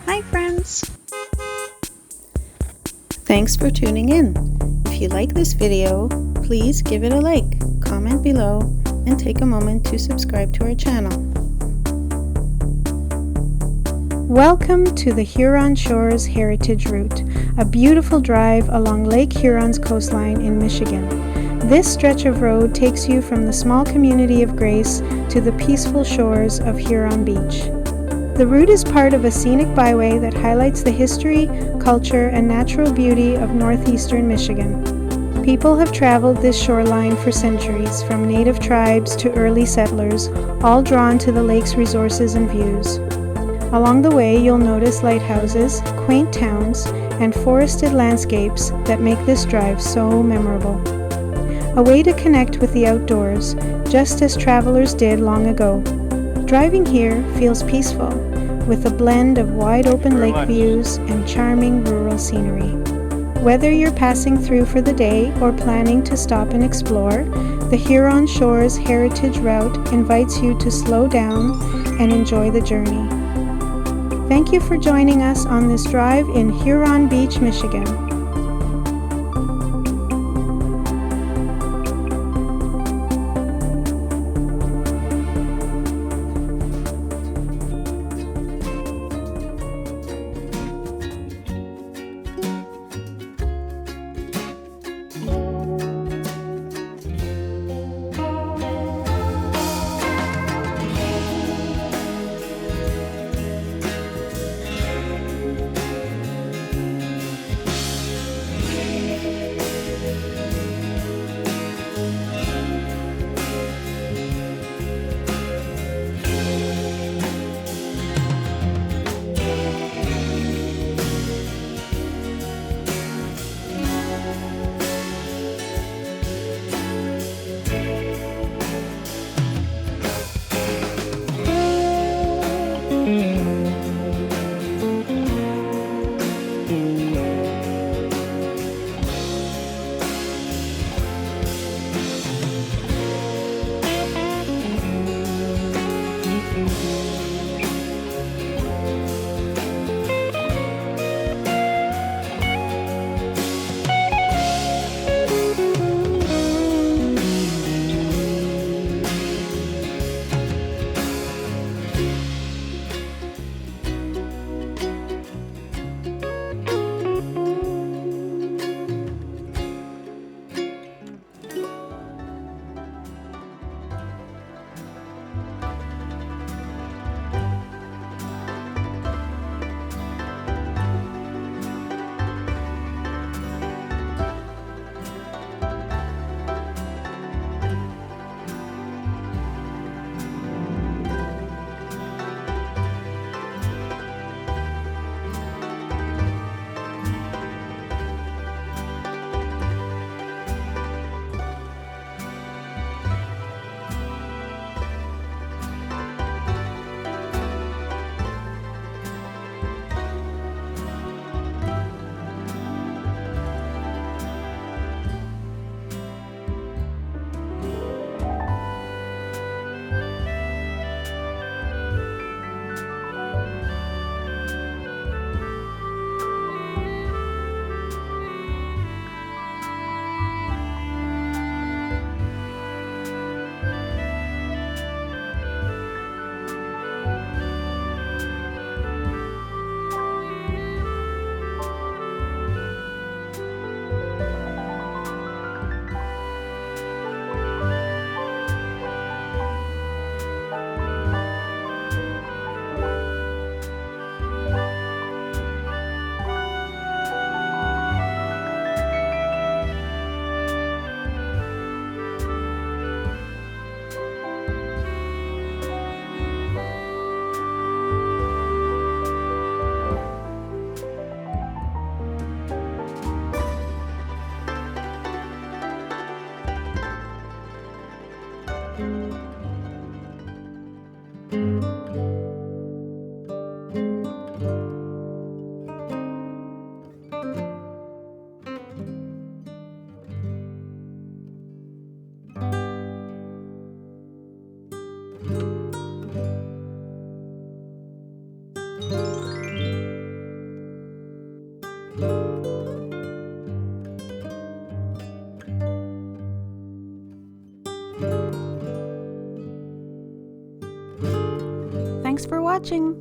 Hi friends! Thanks for tuning in. If you like this video, please give it a like, comment below, and take a moment to subscribe to our channel. Welcome to the Huron Shores Heritage Route, a beautiful drive along Lake Huron's coastline in Michigan. This stretch of road takes you from the small community of Grace to the peaceful shores of Huron Beach. The route is part of a scenic byway that highlights the history, culture, and natural beauty of northeastern Michigan. People have traveled this shoreline for centuries, from native tribes to early settlers, all drawn to the lake's resources and views. Along the way, you'll notice lighthouses, quaint towns, and forested landscapes that make this drive so memorable. A way to connect with the outdoors, just as travelers did long ago. Driving here feels peaceful, with a blend of wide-open lake views and charming rural scenery. Whether you're passing through for the day or planning to stop and explore, the Huron Shores Heritage Route invites you to slow down and enjoy the journey. Thank you for joining us on this drive in Huron Beach, Michigan. Thanks for watching!